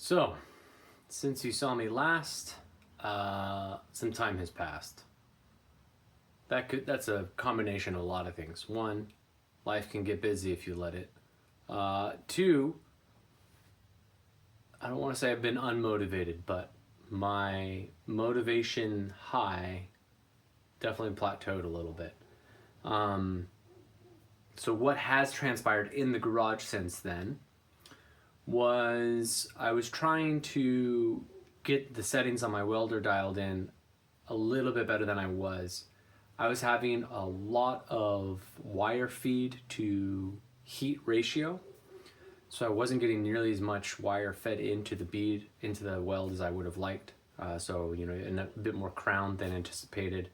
So, since you saw me last, some time has passed. That's a combination of a lot of things. One, life can get busy if you let it. Two, I don't want to say I've been unmotivated, but my motivation high definitely plateaued a little bit. So what has transpired in the garage since then was I was trying to get the settings on my welder dialed in a little bit better than I was. I was having a lot of wire feed to heat ratio, so I wasn't getting nearly as much wire fed into the bead, into the weld as I would have liked. And a bit more crown than anticipated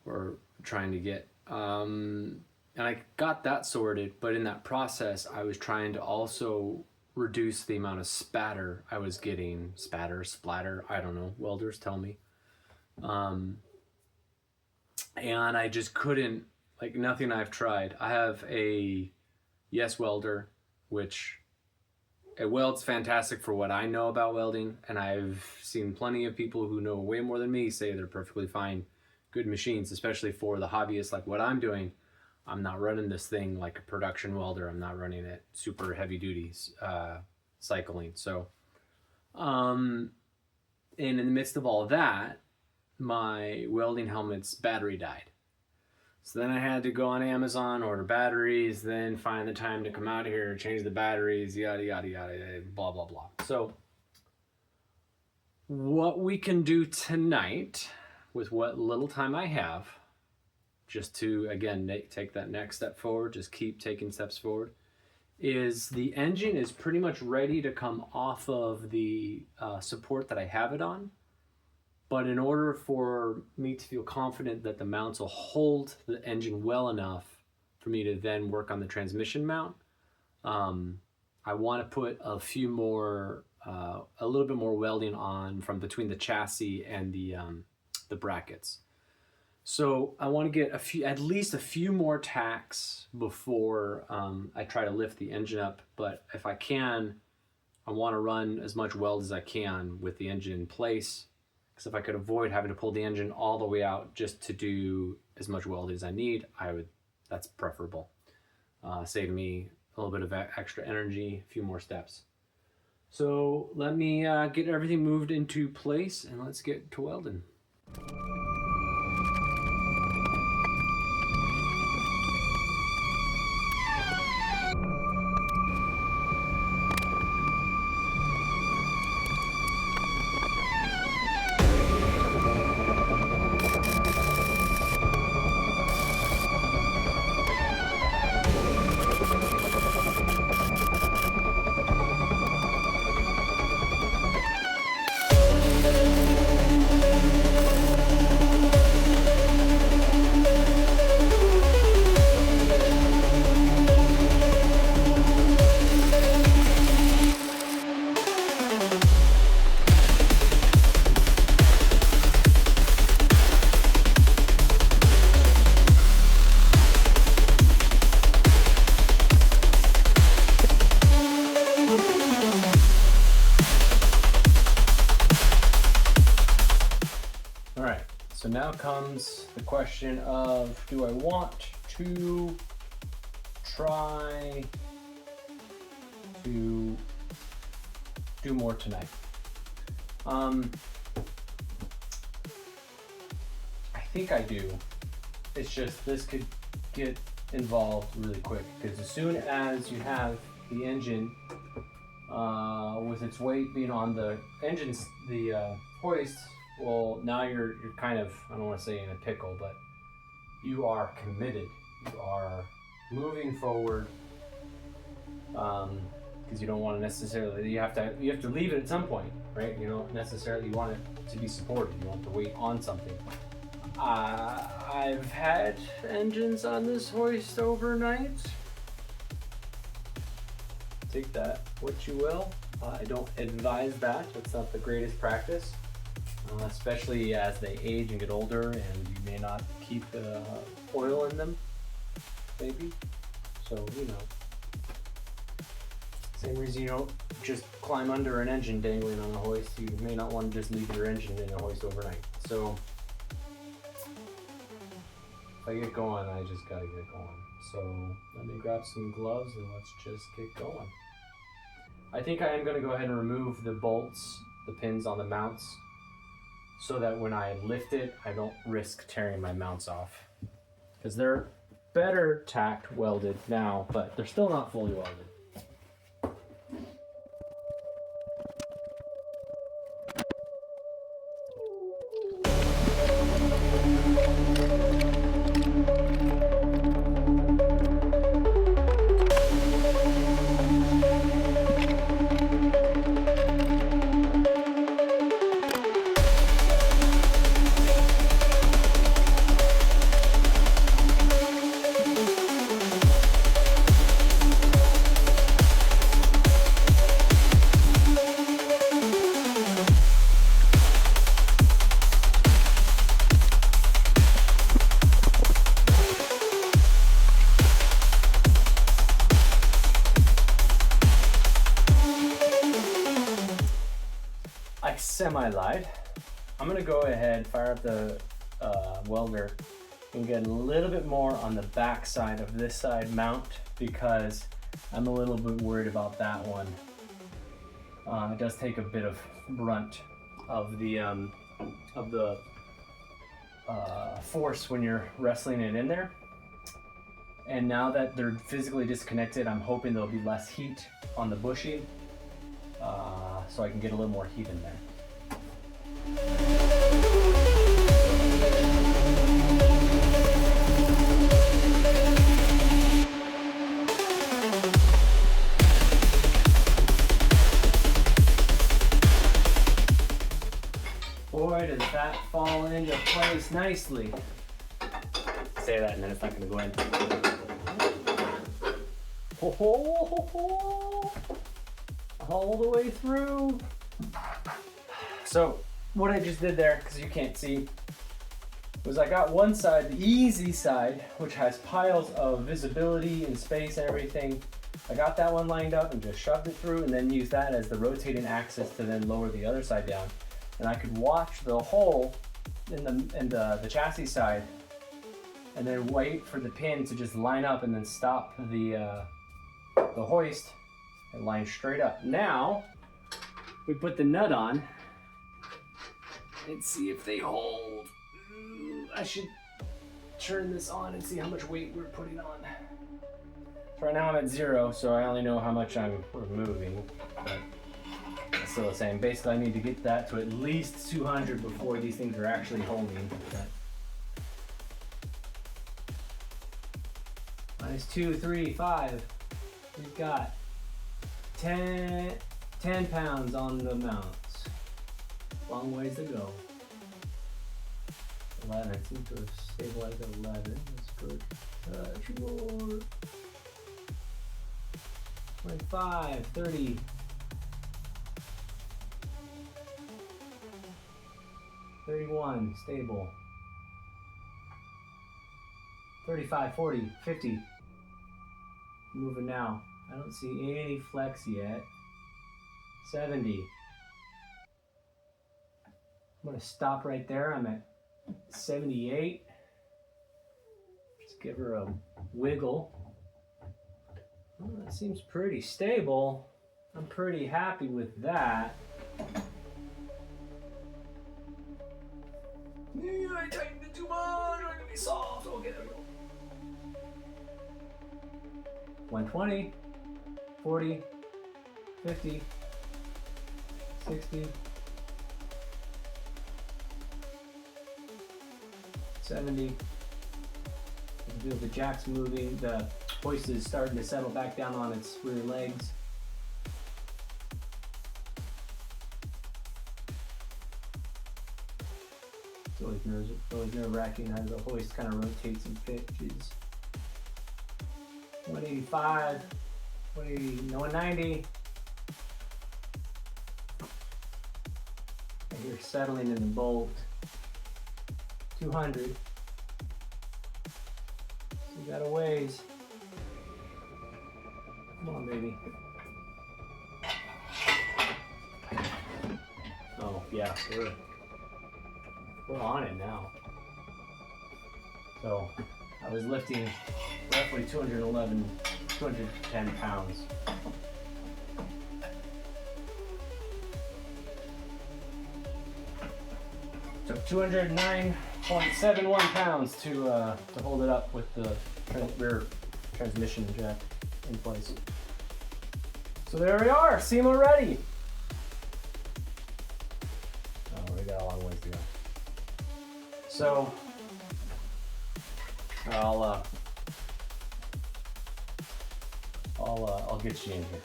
or trying to get. And I got that sorted, but in that process, I was trying to also reduce the amount of spatter I was getting. Splatter, I don't know, welders tell me. And I just couldn't, like nothing I've tried. I have a Yes welder, which it welds fantastic for what I know about welding, and I've seen plenty of people who know way more than me say they're perfectly fine, good machines, especially for the hobbyists like what I'm doing. I'm not running this thing like a production welder. I'm not running it super heavy duties, cycling. So, and in the midst of all that, my welding helmet's battery died. So then I had to go on Amazon, order batteries, then find the time to come out here, change the batteries, yada, yada, yada, blah, blah, blah. So what we can do tonight with what little time I have, just to, again, take that next step forward, just keep taking steps forward, is the engine is pretty much ready to come off of the support that I have it on. But in order for me to feel confident that the mounts will hold the engine well enough for me to then work on the transmission mount, I want to put a little bit more welding on from between the chassis and the brackets. So I want to get at least a few more tacks before I try to lift the engine up. But if I can, I want to run as much weld as I can with the engine in place. Because if I could avoid having to pull the engine all the way out just to do as much weld as I need, that's preferable. Save me a little bit of extra energy, a few more steps. So let me get everything moved into place and let's get to welding. So now comes the question of, do I want to try to do more tonight? I think I do. It's just this could get involved really quick because as soon as you have the engine with its weight being on the engine's hoist, well, now you're kind of, I don't want to say in a pickle, but you are committed. You are moving forward because you don't want to necessarily, you have to leave it at some point, right? You don't necessarily want it to be supported. You want the weight on something. I've had engines on this hoist overnight. Take that what you will. I don't advise that. It's not the greatest practice. Especially as they age and get older, and you may not keep oil in them, maybe. So, Same reason you don't just climb under an engine dangling on a hoist. You may not want to just leave your engine in a hoist overnight. So if I get going, I just gotta get going. So let me grab some gloves and let's just get going. I think I am gonna go ahead and remove the bolts, the pins on the mounts, so that when I lift it, I don't risk tearing my mounts off. Because they're better tacked welded now, but they're still not fully welded. Semi-lied. I'm gonna go ahead, fire up the welder and get a little bit more on the back side of this side mount because I'm a little bit worried about that one. It does take a bit of brunt of the force when you're wrestling it in there. And now that they're physically disconnected, I'm hoping there'll be less heat on the bushing, so I can get a little more heat in there. Boy, does that fall into place nicely. Say that and then it's not going to go in. Ho, ho, ho, ho. All the way through. So what I just did there, because you can't see, was I got one side, the easy side, which has piles of visibility and space and everything. I got that one lined up and just shoved it through and then used that as the rotating axis to then lower the other side down. And I could watch the hole in the chassis side and then wait for the pin to just line up and then stop the hoist and line straight up. Now, we put the nut on. Let's see if they hold. I should turn this on and see how much weight we're putting on. So right now I'm at 0, so I only know how much I'm removing, but it's still the same. Basically, I need to get that to at least 200 before these things are actually holding. Minus 2, 3, 5. We've got 10 pounds on the mounts. Long ways to go. 11. I seem to have stabilized at 11. That's good. More. 25, 30. 31, stable. 35, 40, 50. Moving now. I don't see any flex yet. 70. I'm gonna stop right there. I'm at 78. Just give her a wiggle. Well, that seems pretty stable. I'm pretty happy with that. Yeah, I tightened it too much. I'm gonna be soft. Okay, there we go. 120, 40, 50, 60, 70. You feel the jack's moving, the hoist is starting to settle back down on its rear legs. It's always nerve-wracking how the hoist kind of rotates and pitches. 185, 190. And you're settling in the bolt. 200. You got a ways. Come on, baby. yeah, we're on it now. So I was lifting roughly 210 pounds. Took 209.71 pounds to hold it up with the rear transmission jack in place. So there we are, SEMA ready. Oh, we got a long ways to go. So I'll get you in here.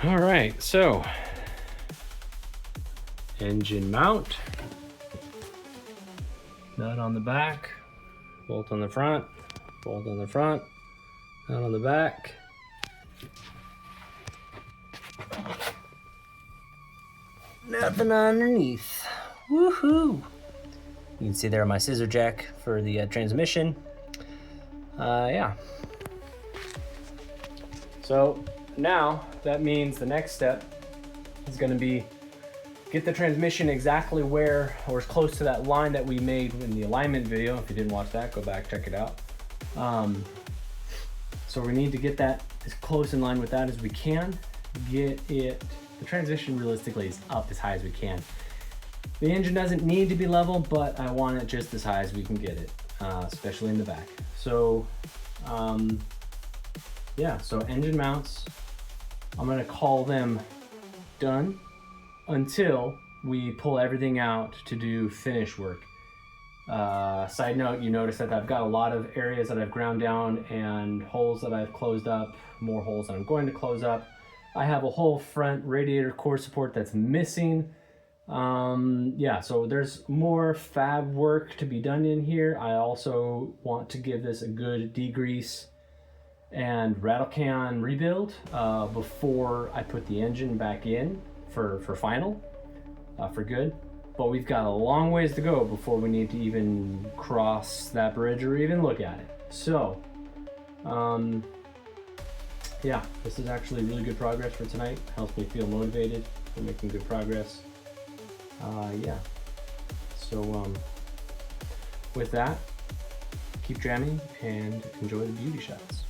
All right, so engine mount, nut on the back, bolt on the front, bolt on the front, nut on the back. Nothing underneath. Woohoo! You can see there my scissor jack for the transmission. Yeah. So now that means the next step is going to be get the transmission exactly where, or as close to that line that we made in the alignment video. If you didn't watch that, go back, check it out. So we need to get that as close in line with that as we can. Get it, the transmission realistically is up as high as we can. The engine doesn't need to be level, but I want it just as high as we can get it, especially in the back. So yeah, so engine mounts, I'm gonna call them done until we pull everything out to do finish work. Side note, you notice that I've got a lot of areas that I've ground down and holes that I've closed up, more holes that I'm going to close up. I have a whole front radiator core support that's missing. Yeah, so there's more fab work to be done in here. I also want to give this a good degrease and rattle can rebuild before I put the engine back in for final, for good. But we've got a long ways to go before we need to even cross that bridge or even look at it. So, yeah, this is actually really good progress for tonight. Helps me feel motivated. We're making good progress. Yeah. So, with that, keep jamming and enjoy the beauty shots.